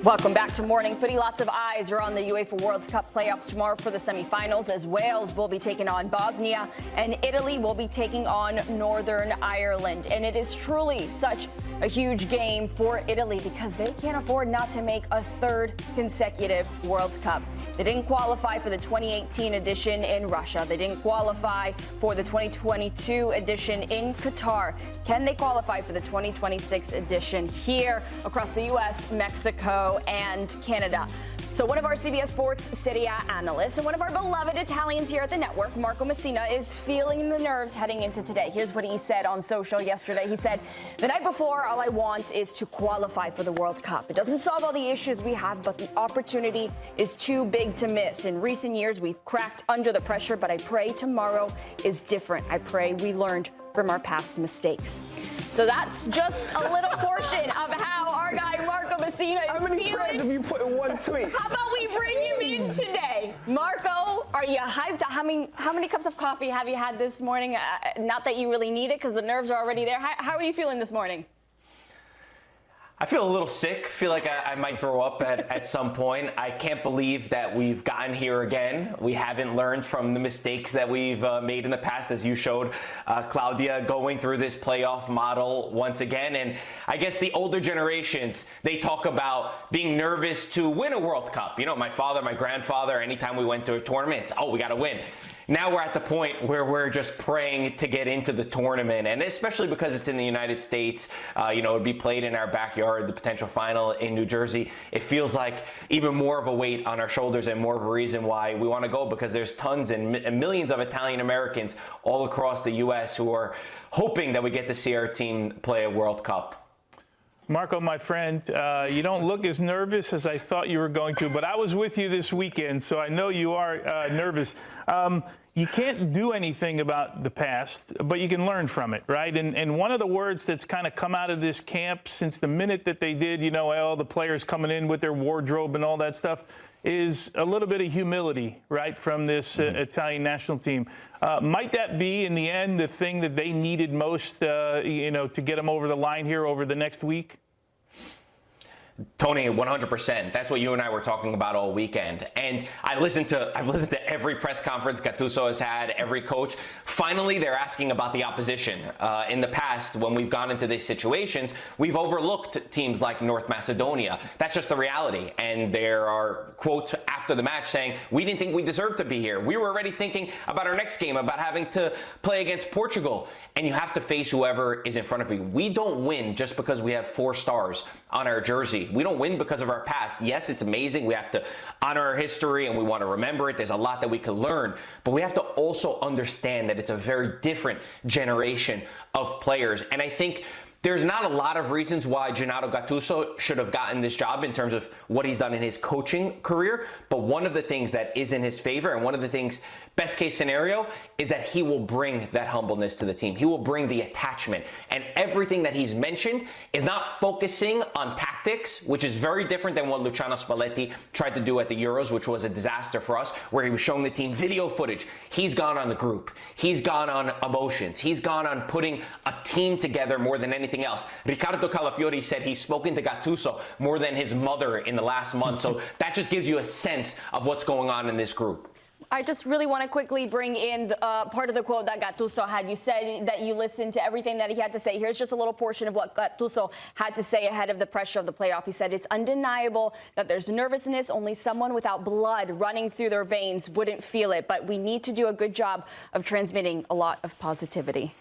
Welcome back to Morning Footy. Lots of eyes are on the UEFA World Cup playoffs tomorrow for the semifinals, as Wales will be taking on Bosnia and Italy will be taking on Northern Ireland. And it is truly such a huge game for Italy because they can't afford not to make a third consecutive World Cup. They didn't qualify for the 2018 edition in Russia. They didn't qualify for the 2022 edition in Qatar. Can they qualify for the 2026 edition here across the U.S., Mexico, and Canada? So one of our CBS Sports Serie A analysts and one of our beloved Italians here at the network, Marco Messina, is feeling the nerves heading into today. Here's what he said on social yesterday. He said, "The night before, all I want is to qualify for the World Cup. It doesn't solve all the issues we have, but the opportunity is too big to miss. In recent years, we've cracked under the pressure, but I pray tomorrow is different. I pray we learned from our past mistakes." So that's just a little portion of how our guy Marco Messina is How many feeling. prayers have you put in one tweet? How about we bring him in today? Marco, are you hyped? How many cups of coffee have you had this morning? Not that you really need it because the nerves are already there. How are you feeling this morning? I feel a little sick. Feel like I might throw up at some point. I can't believe that we've gotten here again. We haven't learned from the mistakes that we've made in the past, as you showed, Claudia, going through this playoff model once again. And I guess the older generations, they talk about being nervous to win a World Cup. You know, my father, my grandfather, anytime we went to a tournament, it's, oh, we got to win. Now we're at the point where we're just praying to get into the tournament, and especially because it's in the United States, you know, it'd be played in our backyard, the potential final in New Jersey. It feels like even more of a weight on our shoulders and more of a reason why we want to go, because there's tons and millions of Italian Americans all across the U.S. who are hoping that we get to see our team play a World Cup. Marco, my friend, you don't look as nervous as I thought you were going to, but I was with you this weekend, so I know you are nervous. You can't do anything about the past, but you can learn from it, right? And one of the words that's kind of come out of this camp since the minute that they did, you know, all the players coming in with their wardrobe and all that stuff, is a little bit of humility, right, from this Italian national team. Might that be, in the end, the thing that they needed most, you know, to get them over the line here over the next week? Tony, 100%. That's what you and I were talking about all weekend. And I've listened to every press conference Gattuso has had, every coach. Finally, they're asking about the opposition. In the past, when we've gone into these situations, we've overlooked teams like North Macedonia. That's just the reality. And there are quotes after the match saying, we didn't think we deserved to be here. We were already thinking about our next game, about having to play against Portugal. And you have to face whoever is in front of you. We don't win just because we have 4 stars on our jersey. We don't win because of our past. Yes, it's amazing. We have to honor our history and we want to remember it. There's a lot that we can learn, but we have to also understand that it's a very different generation of players. And I think there's not a lot of reasons why Gennaro Gattuso should have gotten this job in terms of what he's done in his coaching career. But one of the things that is in his favor, and one of the things, best case scenario, is that he will bring that humbleness to the team. He will bring the attachment. And everything that he's mentioned is not focusing on tactics, which is very different than what Luciano Spalletti tried to do at the Euros, which was a disaster for us, where he was showing the team video footage. He's gone on the group. He's gone on emotions. He's gone on putting a team together more than anything else. Riccardo Calafiori said he's spoken to Gattuso more than his mother in the last month. So that just gives you a sense of what's going on in this group. I just really want to quickly bring in part of the quote that Gattuso had. You said that you listened to everything that he had to say. Here's just a little portion of what Gattuso had to say ahead of the pressure of the playoff. He said, "It's undeniable that there's nervousness. Only someone without blood running through their veins wouldn't feel it. But we need to do a good job of transmitting a lot of positivity."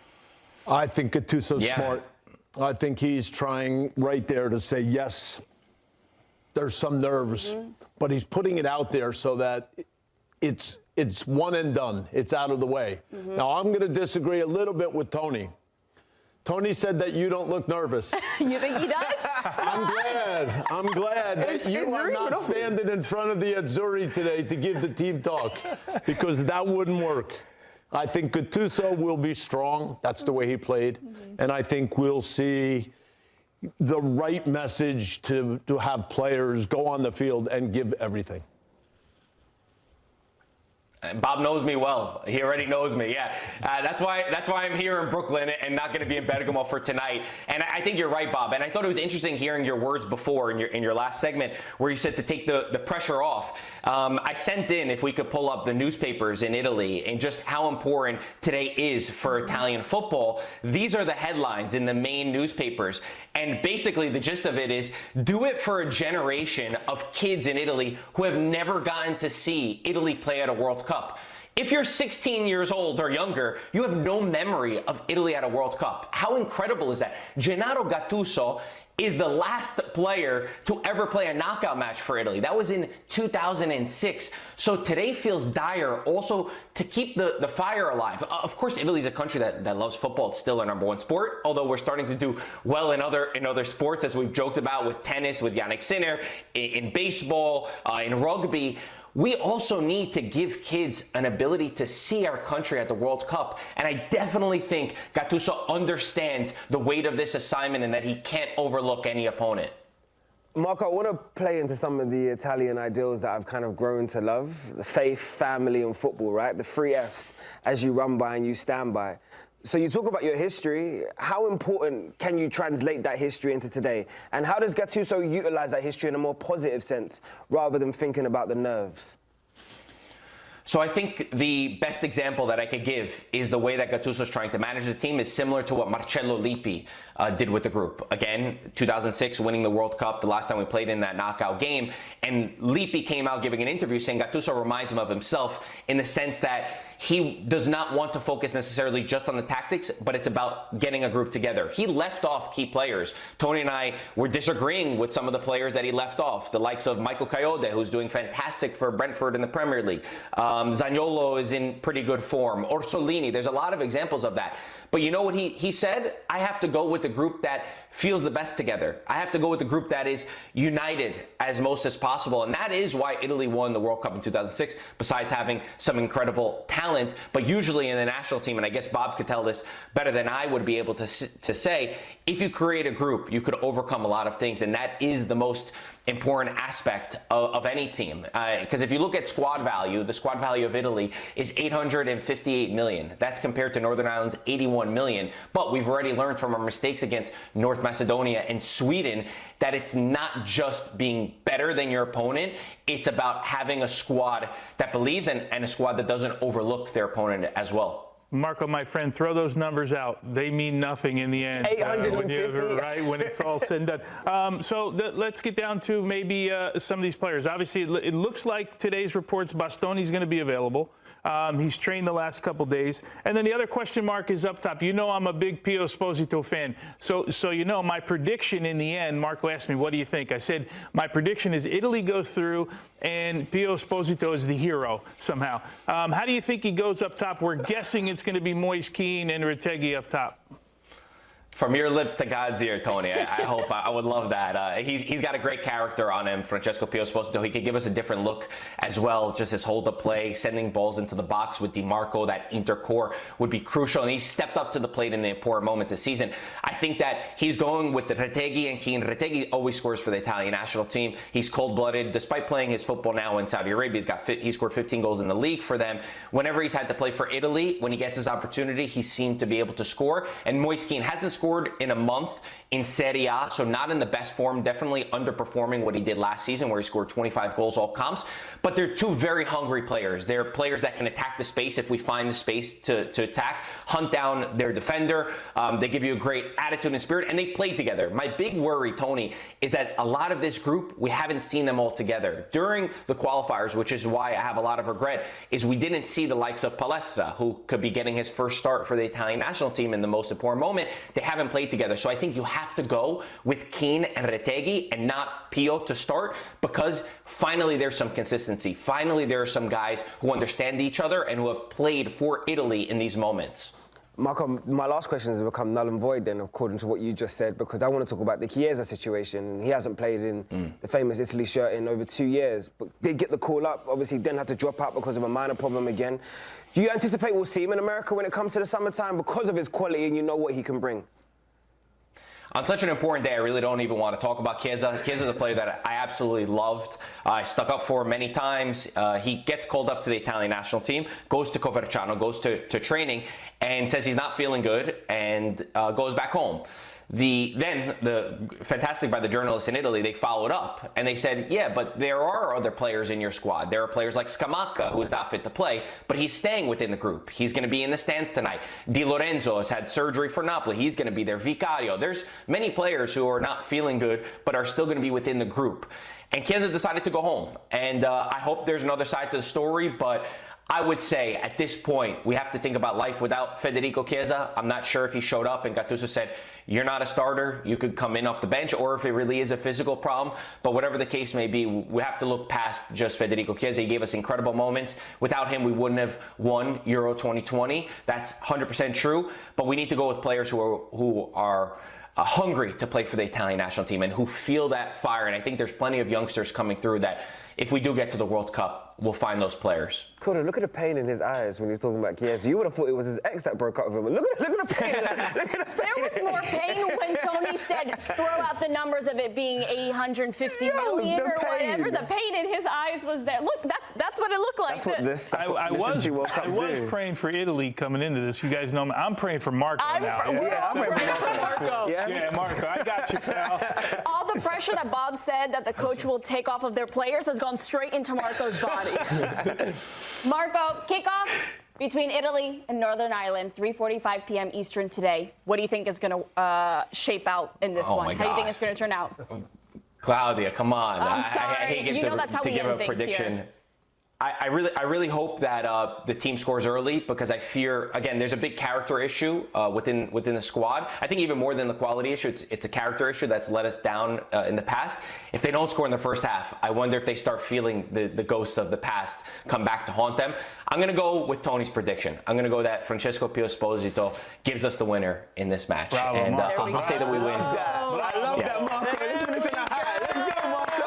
I think Gattuso's smart. I think he's trying right there to say, yes, there's some nerves, but he's putting it out there so that it's one and done. It's out of the way. Now, I'm going to disagree a little bit with Tony. Tony said that you don't look nervous. You think he does? I'm glad that you are not standing in front of the Azzurri today to give the team talk, because that wouldn't work. I think Gattuso will be strong. That's the way he played. And I think we'll see the right message to have players go on the field and give everything. Bob knows me well. He already knows me. Yeah, that's why I'm here in Brooklyn and not going to be in Bergamo for tonight. And I think you're right, Bob. And I thought it was interesting hearing your words before in your last segment where you said to take the pressure off. I sent in, if we could pull up the newspapers in Italy and just how important today is for Italian football. These are the headlines in the main newspapers. And basically the gist of it is, do it for a generation of kids in Italy who have never gotten to see Italy play at a World Cup. If you're 16 years old or younger, you have no memory of Italy at a World Cup. How incredible is that? Gennaro Gattuso is the last player to ever play a knockout match for Italy. That was in 2006. So today feels dire also to keep the fire alive. Of course, Italy's a country that loves football. It's still our number one sport, although we're starting to do well in other sports, as we've joked about with tennis, with Yannick Sinner, in baseball, in rugby. We also need to give kids an ability to see our country at the World Cup. And I definitely think Gattuso understands the weight of this assignment and that he can't overlook any opponent. Marco, I want to play into some of the Italian ideals that I've kind of grown to love. The faith, family, and football, right? The 3 Fs, as you run by and you stand by. So you talk about your history. How important can you translate that history into today? And how does Gattuso utilize that history in a more positive sense rather than thinking about the nerves? So I think the best example that I could give is the way that Gattuso is trying to manage the team is similar to what Marcello Lippi did with the group. Again, 2006, winning the World Cup, the last time we played in that knockout game. And Lippi came out giving an interview saying Gattuso reminds him of himself in the sense that he does not want to focus necessarily just on the tactics, but it's about getting a group together. He left off key players. Tony and I were disagreeing with some of the players that he left off, the likes of Michael Kayode, who's doing fantastic for Brentford in the Premier League. Zaniolo is in pretty good form. Orsolini, there's a lot of examples of that. But you know what he said? I have to go with the group that feels the best together. I have to go with the group that is united as most as possible. And that is why Italy won the World Cup in 2006, besides having some incredible talent. But usually in the national team, and I guess Bob could tell this better than I would be able to say, if you create a group, you could overcome a lot of things. And that is the most important aspect of any team. Because if you look at squad value, the squad value of Italy is 858 million. That's compared to Northern Ireland's 81 million. But we've already learned from our mistakes against North Macedonia and Sweden that it's not just being better than your opponent. It's about having a squad that believes and a squad that doesn't overlook their opponent as well. Marco, my friend, throw those numbers out. They mean nothing in the end. 850. When it's all said and done. So let's get down to maybe some of these players. Obviously, it looks like today's reports, Bastoni's going to be available. He's trained the last couple days. And then the other question mark is up top. You know I'm a big Pio Esposito fan. So you know my prediction in the end, Marco asked me, what do you think? I said, my prediction is Italy goes through and Pio Esposito is the hero somehow. How do you think he goes up top? We're guessing it's going to be Moise Kean and Retegui up top. From your lips to God's ear, Tony. I hope. I would love that. He's got a great character on him, Francesco Pio Esposito. He could give us a different look as well. Just his hold-up play, sending balls into the box with Dimarco, that intercore would be crucial. And he stepped up to the plate in the important moments this season. I think that he's going with the Retegui and Kean. Retegui always scores for the Italian national team. He's cold-blooded. Despite playing his football now in Saudi Arabia, he scored 15 goals in the league for them. Whenever he's had to play for Italy, when he gets his opportunity, he seemed to be able to score. And Moise Kean hasn't scored in a month in Serie A, so not in the best form, definitely underperforming what he did last season where he scored 25 goals all comps. But they're two very hungry players. They're players that can attack the space if we find the space to attack, hunt down their defender. They give you a great attitude and spirit, and they play together. My big worry, Tony, is that a lot of this group, we haven't seen them all together. During the qualifiers, which is why I have a lot of regret, is we didn't see the likes of Palestra, who could be getting his first start for the Italian national team in the most important moment. They haven't played together. So I think you have to go with Kean and Retegui and not Pio to start, because finally there's some consistency. Finally there are some guys who understand each other and who have played for Italy in these moments. Marco, my last question has become null and void then, according to what you just said, because I want to talk about the Chiesa situation. He hasn't played in the famous Italy shirt in over 2 years, but did get the call up, obviously then had to drop out because of a minor problem again. Do you anticipate we'll see him in America when it comes to the summertime because of his quality and you know what he can bring? On such an important day, I really don't even want to talk about Chiesa. Chiesa's a player that I absolutely loved. I stuck up for him many times. He gets called up to the Italian national team, goes to Coverciano, goes to training, and says he's not feeling good, and goes back home. Then the fantastic by the journalists in Italy, they followed up and they said, yeah, but there are other players in your squad. There are players like Scamacca, who's not fit to play, but he's staying within the group. He's going to be in the stands tonight. Di Lorenzo has had surgery for Napoli. He's going to be there. Vicario. There's many players who are not feeling good, but are still going to be within the group. And Chiesa decided to go home. And I hope there's another side to the story, but I would say at this point, we have to think about life without Federico Chiesa. I'm not sure if he showed up and Gattuso said, you're not a starter, you could come in off the bench, or if it really is a physical problem. But whatever the case may be, we have to look past just Federico Chiesa. He gave us incredible moments. Without him, we wouldn't have won Euro 2020. That's 100% true. But we need to go with players who are hungry to play for the Italian national team and who feel that fire. And I think there's plenty of youngsters coming through that if we do get to the World Cup, we'll find those players. Cordo, look at the pain in his eyes when he was talking about Chiesa. You would have thought it was his ex that broke up with him. Look at the pain. There was more pain when Tony said, throw out the numbers of it being 850 million or whatever. The pain in his eyes was there. Look, that's what it looked like. I was praying for Italy coming into this. You guys know me. I'm praying for Marco now. I'm praying for Marco. Yeah, Marco, I got you, pal. All the pressure that Bob said that the coach will take off of their players has gone straight into Marco's body. Marco, kickoff between Italy and Northern Ireland, 3:45 p.m. Eastern today. What do you think is going to shape out in this one? How do you think it's going to turn out? Claudia, come on. I'm sorry. I hate to give a prediction. Here. I really hope that the team scores early, because I fear, again, there's a big character issue within the squad. I think even more than the quality issue, it's a character issue that's let us down in the past. If they don't score in the first half, I wonder if they start feeling the ghosts of the past come back to haunt them. I'm going to go with Tony's prediction. I'm going to go that Francesco Pio Esposito gives us the winner in this match. Bravo, and I'll say that we win. I love that, Marco. Let's finish on a high. Let's go, Marco.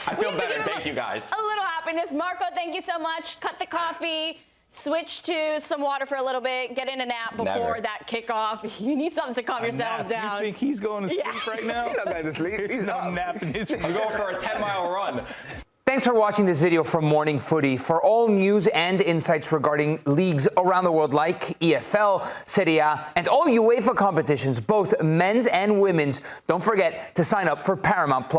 I feel better. Thank you, guys. A little happiness. Marco, thank you so much. Cut the coffee. Switch to some water for a little bit. Get in a nap before that kickoff. You need something to calm yourself down. You think he's going to sleep right now? He's not going to sleep. He's not napping. I'm going for a 10-mile run. Thanks for watching this video from Morning Footy. For all news and insights regarding leagues around the world like EFL, Serie A, and all UEFA competitions, both men's and women's, don't forget to sign up for Paramount+.